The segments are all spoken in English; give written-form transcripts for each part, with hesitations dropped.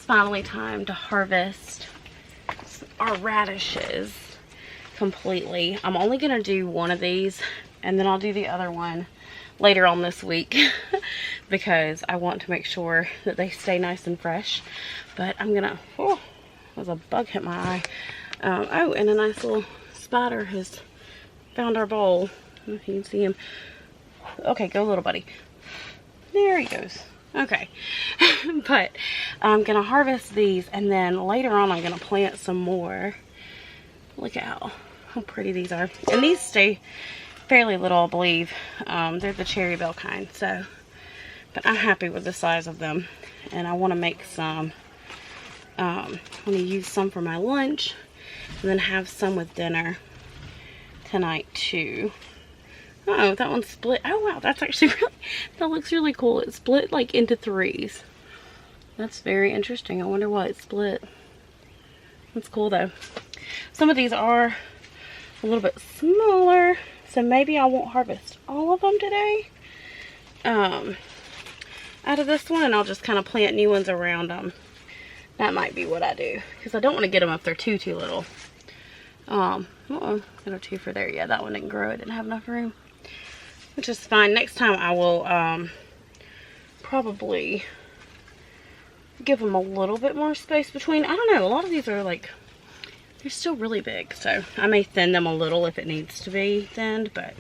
finally time to harvest our radishes completely. I'm only gonna do one of these, and then I'll do the other one later on this week because I want to make sure that they stay nice and fresh. But I'm gonna, oh, there's a bug hit my eye. Oh, and a nice little spider has found our bowl. I don't know if you can see him. Okay, go little buddy. There he goes. Okay. But I'm gonna harvest these, and then later on I'm gonna plant some more. Look at how pretty these are. And these stay fairly little, I believe. They're the cherry bell kind, so, but I'm happy with the size of them. And I want to make some, I'm going to use some for my lunch, and then have some with dinner tonight too. Oh, that one's split. Oh wow, that's actually really, that looks really cool. It's split like into threes. That's very interesting. I wonder why it's split. That's cool though. Some of these are a little bit smaller, so maybe I won't harvest all of them today out of this one, and I'll just kind of plant new ones around them. That might be what I do, because I don't want to get them if they're too little. Got a two for there. Yeah, that one didn't grow. It didn't have enough room, which is fine. Next time I will probably give them a little bit more space between. I don't know, a lot of these are like, they're still really big, so I may thin them a little if it needs to be thinned, but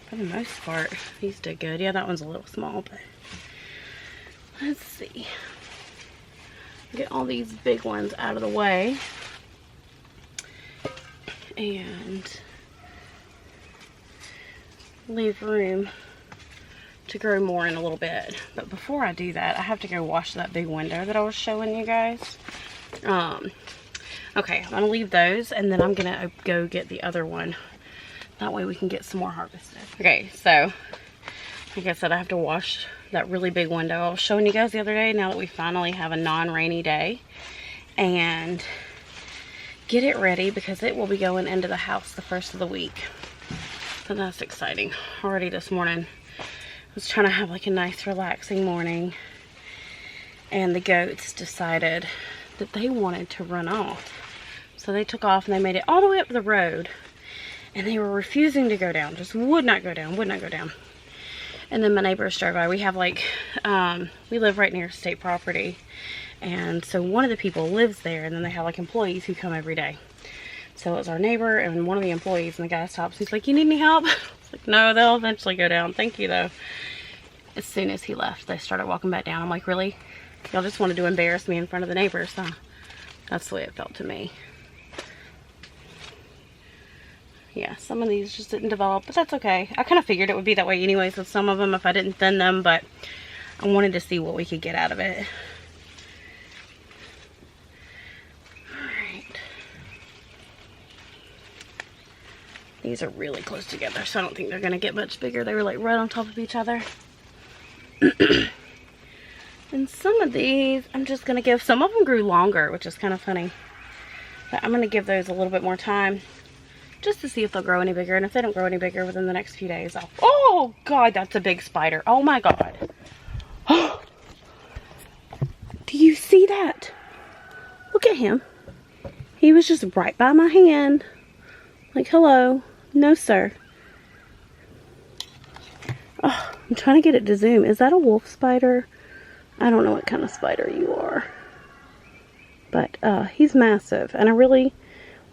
for the most part, these did good. Yeah, that one's a little small, but let's see. Get all these big ones out of the way, and leave room to grow more in a little bit. But before I do that, I have to go wash that big window that I was showing you guys. Okay, I'm gonna leave those, and then I'm gonna go get the other one. That way we can get some more harvested. Okay, so like I said, I have to wash that really big window I was showing you guys the other day, now that we finally have a non-rainy day, and get it ready because it will be going into the house the first of the week. So that's exciting. Already this morning I was trying to have like a nice relaxing morning, and the goats decided that they wanted to run off. So they took off and they made it all the way up the road, and they were refusing to go down, just would not go down, would not go down. And then my neighbors drove by. We have like, we live right near state property, and so one of the people lives there, and then they have like employees who come every day. So it was our neighbor and one of the employees, and the guy stops. He's like, "You need any help?" I was like, "No, they'll eventually go down. Thank you though." As soon as he left, they started walking back down. I'm like, "Really? Y'all just wanted to embarrass me in front of the neighbors, huh?" That's the way it felt to me. Yeah, some of these just didn't develop, but that's okay. I kind of figured it would be that way anyways with some of them if I didn't thin them, but I wanted to see what we could get out of it. Alright. These are really close together, so I don't think they're going to get much bigger. They were like right on top of each other. And some of these, I'm just going to give, some of them grew longer, which is kind of funny. But I'm going to give those a little bit more time, just to see if they'll grow any bigger. And if they don't grow any bigger within the next few days, I'll... Oh, God, that's a big spider. Oh, my God. Oh, do you see that? Look at him. He was just right by my hand. Like, hello. No, sir. Oh, I'm trying to get it to zoom. Is that a wolf spider? I don't know what kind of spider you are. But he's massive. And I really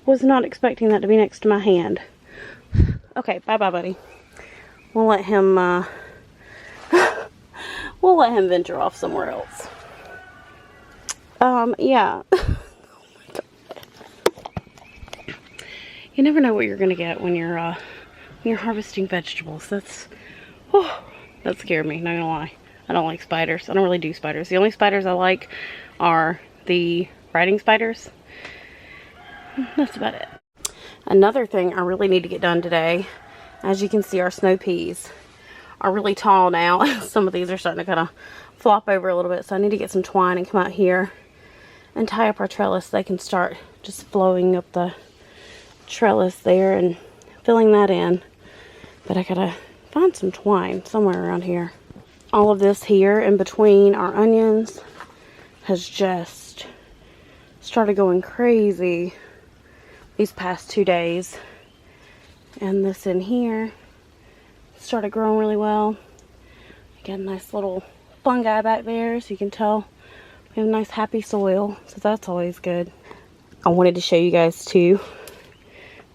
was not expecting that to be next to my hand. Okay, bye-bye, buddy. We'll let him, we'll let him venture off somewhere else. Yeah. Oh my God. You never know what you're gonna get when you're harvesting vegetables. That's, oh, that scared me, not gonna lie. I don't like spiders. I don't really do spiders. The only spiders I like are the riding spiders. That's about it. Another thing I really need to get done today, as you can see, our snow peas are really tall now. Some of these are starting to kind of flop over a little bit, so I need to get some twine and come out here and tie up our trellis so they can start just flowing up the trellis there and filling that in. But I gotta find some twine somewhere around here. All of this here in between our onions has just started going crazy these past 2 days. And this in here started growing really well. Got a nice little fungi back there, so you can tell we have nice happy soil, so that's always good. I wanted to show you guys too,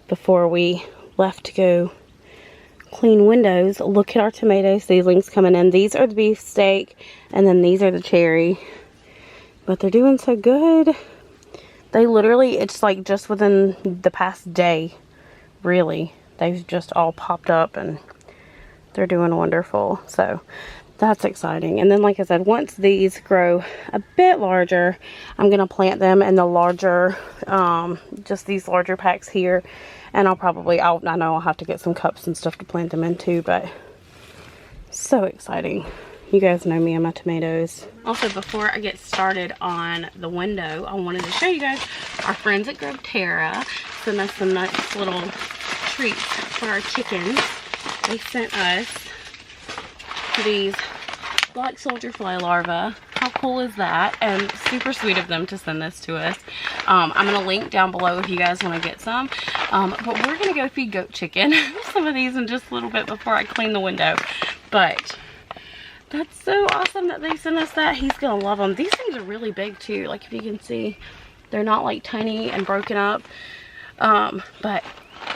before we left to go clean windows, look at our tomato seedlings coming in. These are the beefsteak, and then these are the cherry. But they're doing so good. They literally, it's like just within the past day, really, they've just all popped up and they're doing wonderful. So that's exciting. And then, like I said, once these grow a bit larger, I'm going to plant them in the larger, just these larger packs here. And I know I'll have to get some cups and stuff to plant them into, but so exciting. You guys know me and my tomatoes. Also, before I get started on the window, I wanted to show you guys our friends at Terra sent us some nice little treats for our chickens. They sent us these black soldier fly larvae. How cool is that? And super sweet of them to send this to us. I'm going to link down below if you guys want to get some. But we're going to go feed goat chicken some of these in just a little bit before I clean the window. But that's so awesome that they sent us that. He's going to love them. These things are really big too. Like, if you can see, they're not like tiny and broken up. But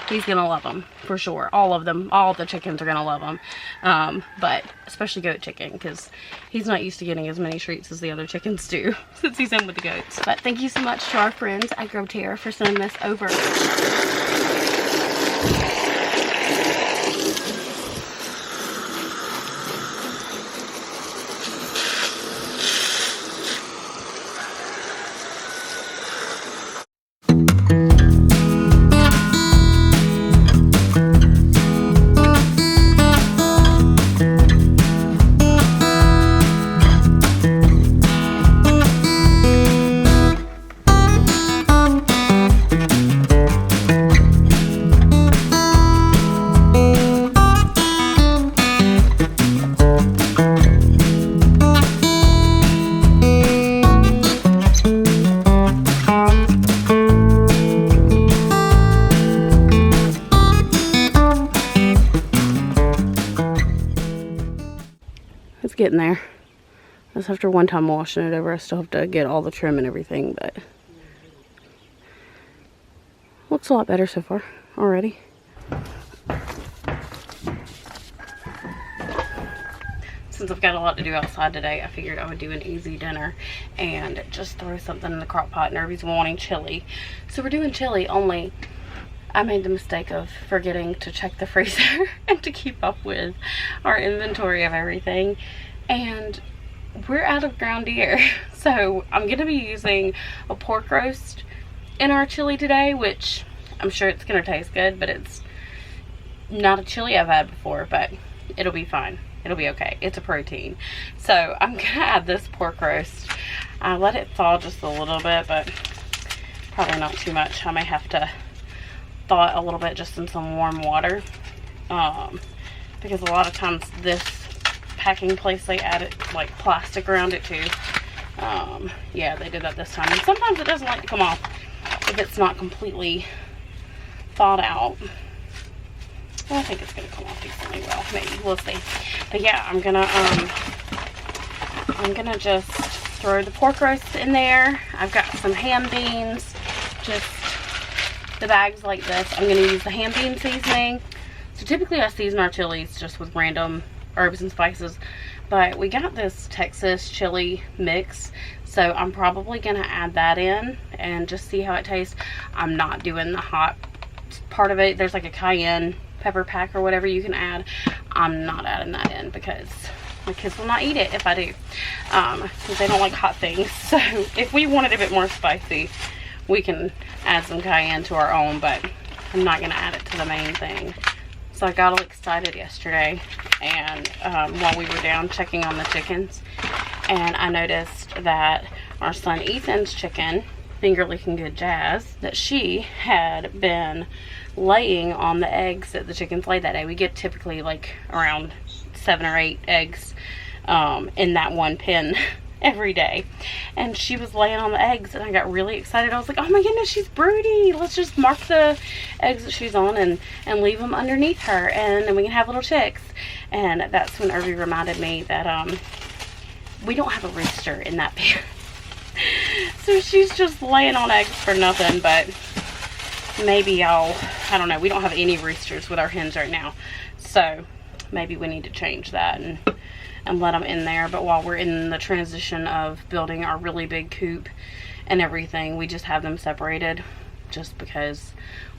he's gonna love them for sure. All of them, all the chickens are gonna love them, but especially goat chicken, because he's not used to getting as many treats as the other chickens do since he's in with the goats. But thank you so much to our friends at Terra for sending this over. Getting there. Just after one time washing it over, I still have to get all the trim and everything, but looks a lot better so far already. Since I've got a lot to do outside today, I figured I would do an easy dinner and just throw something in the crock pot. And everybody's wanting chili, so we're doing chili, only I made the mistake of forgetting to check the freezer and to keep up with our inventory of everything. And we're out of ground deer. So I'm going to be using a pork roast in our chili today, which I'm sure it's going to taste good, but it's not a chili I've had before, but it'll be fine. It'll be okay. It's a protein. So I'm going to add this pork roast. I let it thaw just a little bit, but probably not too much. I may have to thaw it a little bit just in some warm water, because a lot of times this packing place, they added like plastic around it too. Yeah, they did that this time, and sometimes it doesn't like to come off if it's not completely thawed out. Well, I think it's gonna come off decently well. Maybe, we'll see. But yeah, I'm gonna just throw the pork roast in there. I've got some ham beans, just the bags like this. I'm going to use the ham bean seasoning. So typically I season our chilies just with random herbs and spices, but we got this Texas chili mix, so I'm probably going to add that in and just see how it tastes. I'm not doing the hot part of it. There's like a cayenne pepper pack or whatever you can add. I'm not adding that in because my kids will not eat it if I do, because they don't like hot things. So if we wanted a bit more spicy, we can add some cayenne to our own, but I'm not going to add it to the main thing. So I got all excited yesterday, and while we were down checking on the chickens, and I noticed that our son Ethan's chicken, Finger Licking Good Jazz, that she had been laying on the eggs that the chickens laid that day. We get typically like around 7 or 8 eggs in that one pen. every day. And she was laying on the eggs and I got really excited. I was like, oh my goodness, she's broody. Let's just mark the eggs that she's on and leave them underneath her, and then we can have little chicks. And that's when Irby reminded me that we don't have a rooster in that pair. So she's just laying on eggs for nothing. But maybe I don't know, we don't have any roosters with our hens right now, so maybe we need to change that and let them in there. But while we're in the transition of building our really big coop and everything, we just have them separated just because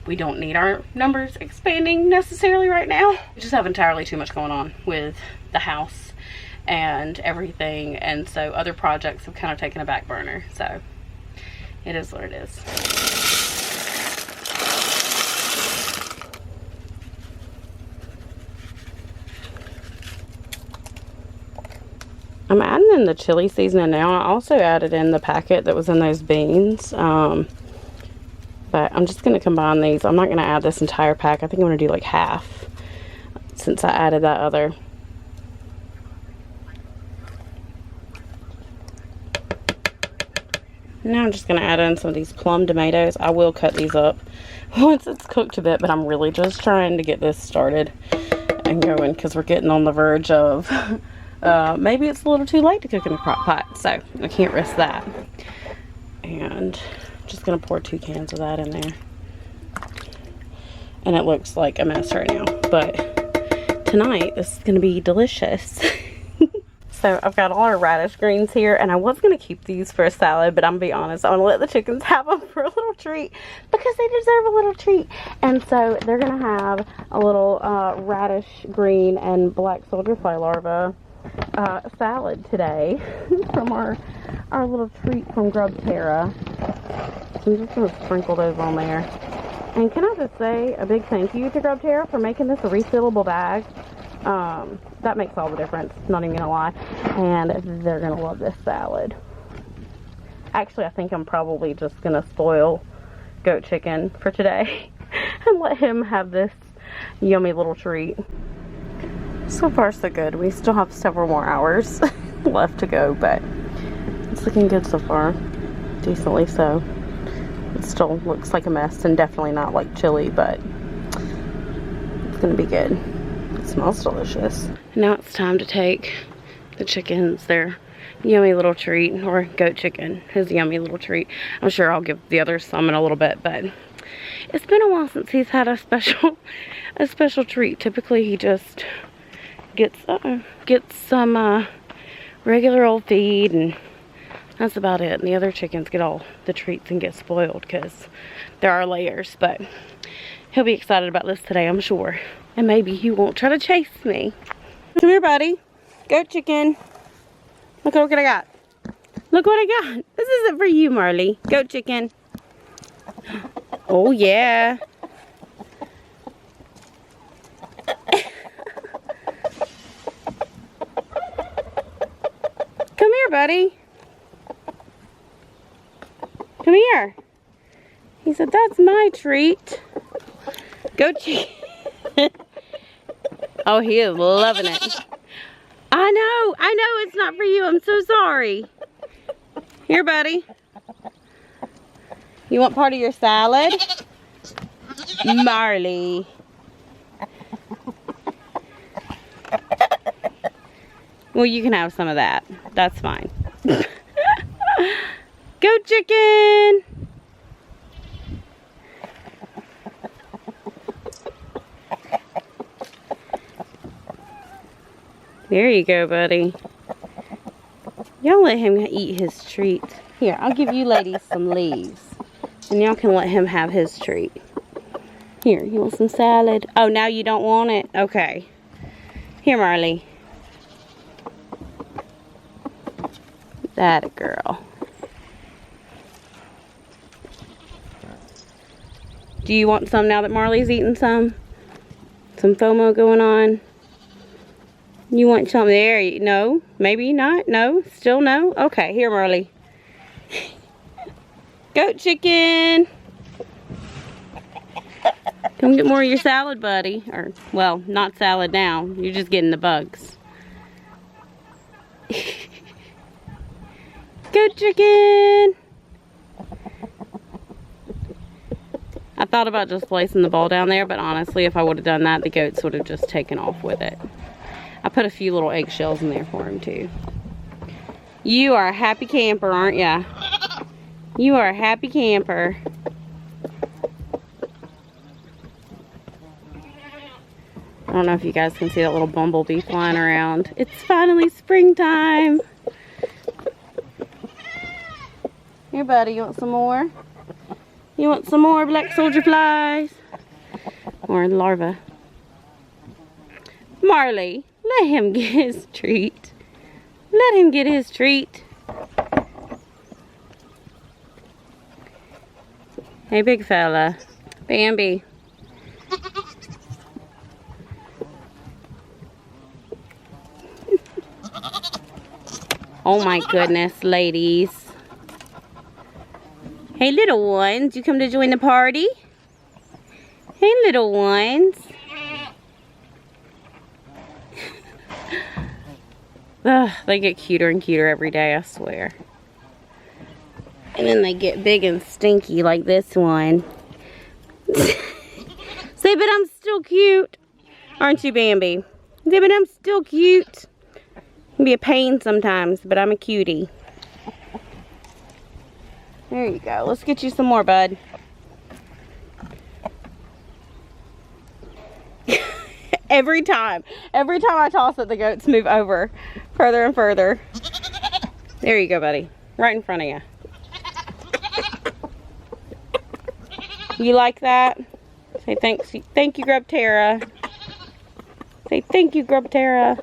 we don't need our numbers expanding necessarily right now. We just have entirely too much going on with the house and everything, and so other projects have kind of taken a back burner. So it is what it is. I'm adding in the chili seasoning now. I also added in the packet that was in those beans. But I'm just going to combine these. I'm not going to add this entire pack. I think I'm going to do like half since I added that other. Now I'm just going to add in some of these plum tomatoes. I will cut these up once it's cooked a bit, but I'm really just trying to get this started and going because we're getting on the verge of... maybe it's a little too late to cook in a crock pot, so I can't risk that. And I'm just going to pour 2 cans of that in there. And it looks like a mess right now, but tonight this is going to be delicious. So I've got all our radish greens here, and I was going to keep these for a salad, but I'm going to be honest, I want to let the chickens have them for a little treat because they deserve a little treat. And so they're going to have a little radish green and black soldier fly larva salad today from our little treat from Grub Terra. So I'm just going to sprinkle those on there. And can I just say a big thank you to Grub Terra for making this a refillable bag. That makes all the difference, not even gonna lie. And they're gonna love this salad. Actually, I think I'm probably just gonna spoil Goat Chicken for today and let him have this yummy little treat. So far so good. We still have several more hours left to go, but it's looking good so far. Decently so. It still looks like a mess and definitely not like chili, but it's gonna be good. It smells delicious. Now it's time to take the chickens their yummy little treat, or Goat Chicken his yummy little treat. I'm sure I'll give the others some in a little bit, but it's been a while since he's had a special treat. Typically he just gets some regular old feed, and that's about it. And the other chickens get all the treats and get spoiled because there are layers. But he'll be excited about this today, I'm sure. And maybe he won't try to chase me. Come here, buddy. Goat Chicken. Look what I got. Look what I got. This isn't for you, Marley. Goat Chicken. Oh, yeah. Come here, buddy. Come here. He said, that's my treat. Goat Chicken. Oh, he is loving it. I know it's not for you. I'm so sorry. Here, buddy. You want part of your salad? Marley. Well, you can have some of that. That's fine. Goat Chicken. There you go, buddy. Y'all let him eat his treat. Here, I'll give you ladies some leaves. And y'all can let him have his treat. Here, you want some salad? Oh, now you don't want it? Okay. Here, Marley. That a girl. Do you want some now that Marley's eating some? Some FOMO going on? You want something there? No? Maybe not? No? Still no? Okay, here, Marley. Goat Chicken. Come get more of your salad, buddy. Or, well, not salad now. You're just getting the bugs. Goat chicken. I thought about just placing the ball down there, but honestly, if I would have done that, the goats would have just taken off with it. I put a few little eggshells in there for him too. You are a happy camper, aren't ya? You are a happy camper. I don't know if you guys can see that little bumblebee flying around. It's finally springtime. Here, buddy, you want some more? You want some more black soldier flies? Or larvae? Marley, let him get his treat. Let him get his treat. Hey, big fella. Bambi. Oh my goodness, ladies. Hey, little ones, you come to join the party? Hey, little ones. Ugh, they get cuter and cuter every day, I swear. And then they get big and stinky like this one. Say, but I'm still cute. Aren't you, Bambi? Say, but I'm still cute. It can be a pain sometimes, but I'm a cutie. There you go. Let's get you some more, bud. Every time I toss it, the goats move over further and further. There you go, buddy. Right in front of you. You like that? Say thanks. Thank you, Grub Tara. Say thank you, Grub Tara.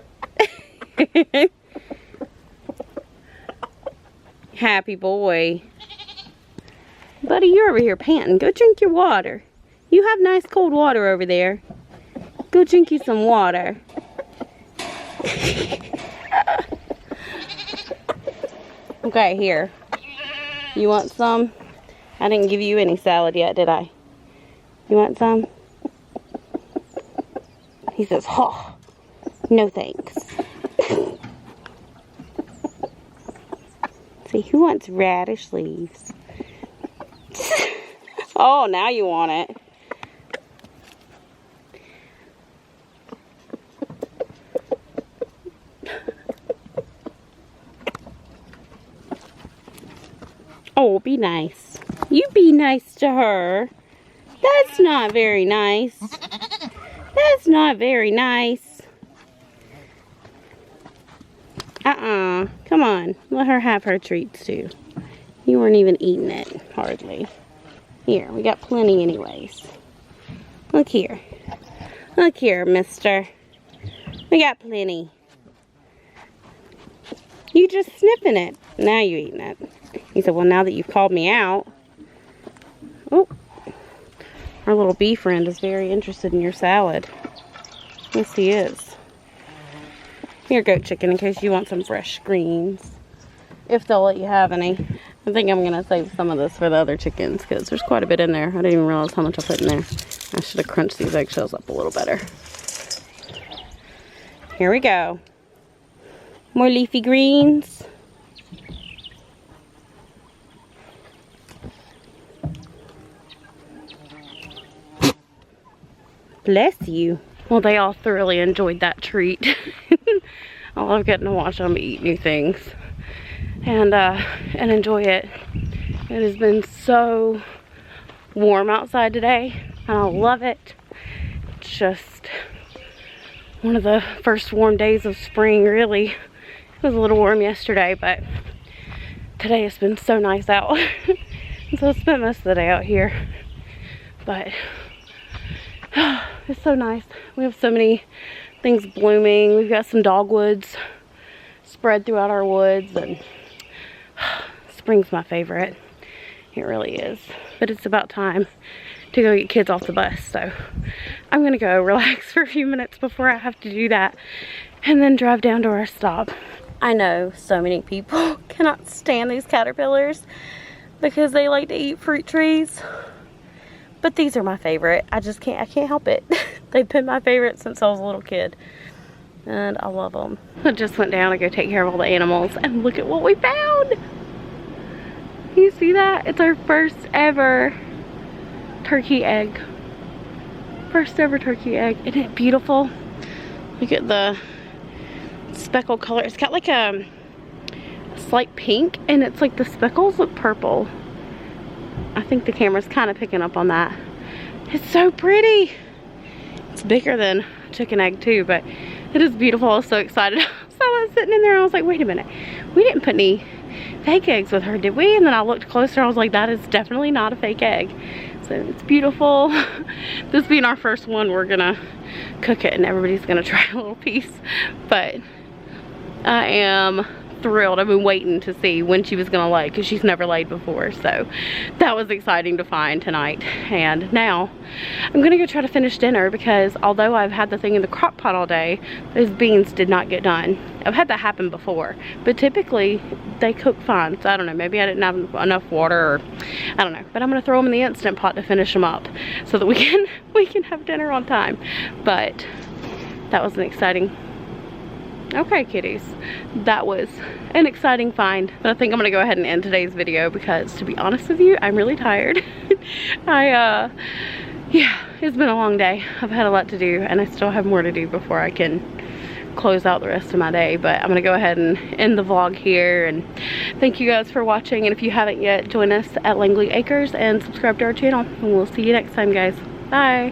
Happy boy. Buddy, you're over here panting. Go drink your water. You have nice cold water over there. Go drink you some water. Okay, here. You want some? I didn't give you any salad yet, did I? You want some? He says, oh, no thanks. See, who wants radish leaves? Oh, now you want it. Oh, be nice. You be nice to her. That's not very nice. That's not very nice. Come on. Let her have her treats too. You weren't even eating it, hardly. Here, we got plenty anyways. Look here. Look here, mister. We got plenty. You just sniffing it. Now you eating it. He said, well, now that you've called me out. Oh, our little bee friend is very interested in your salad. Yes, he is. Here, goat chicken, in case you want some fresh greens. If they'll let you have any. I think I'm going to save some of this for the other chickens because there's quite a bit in there. I didn't even realize how much I put in there. I should have crunched these eggshells up a little better. Here we go. More leafy greens. Bless you. Well, they all thoroughly enjoyed that treat. I love getting to watch them eat new things and enjoy it. It has been so warm outside today, and I love it. It's just one of the first warm days of spring, really. It was a little warm yesterday, but today it's been so nice out. So I spent most of the day out here, but it's so nice. We have so many things blooming. We've got some dogwoods spread throughout our woods, and spring's my favorite. It really is. But it's about time to go get kids off the bus, so I'm gonna go relax for a few minutes before I have to do that and then drive down to our stop. I know so many people cannot stand these caterpillars because they like to eat fruit trees. But these are my favorite. I can't help it. They've been my favorite since I was a little kid. And I love them. I just went down to go take care of all the animals. And look at what we found. You see that? It's our first ever turkey egg. First ever turkey egg. Isn't it beautiful? Look at the speckle color. It's got like a slight pink, and it's like the speckles look purple. I think the camera's kind of picking up on that. It's so pretty. It's bigger than chicken egg too, but it is beautiful. I was so excited. So I was sitting in there and I was like, wait a minute. We didn't put any fake eggs with her, did we? And then I looked closer. I was like, that is definitely not a fake egg. So it's beautiful. This being our first one, we're gonna cook it and everybody's gonna try a little piece. But I am thrilled. I've been waiting to see when she was gonna lay because she's never laid before. So that was exciting to find tonight. And now I'm gonna go try to finish dinner because although I've had the thing in the crock pot all day, those beans did not get done. I've had that happen before, but typically they cook fine. So I don't know, maybe I didn't have enough water, or I don't know, but I'm gonna throw them in the Instant Pot to finish them up so that we can have dinner on time. But that was an exciting. Okay, kitties, that was an exciting find. But I think I'm gonna go ahead and end today's video because, to be honest with you, I'm really tired. Yeah, it's been a long day. I've had a lot to do and I still have more to do before I can close out the rest of my day. But I'm gonna go ahead and end the vlog here, and thank you guys for watching. And if you haven't yet, join us at Langley Acres and subscribe to our channel, and we'll see you next time, guys. Bye.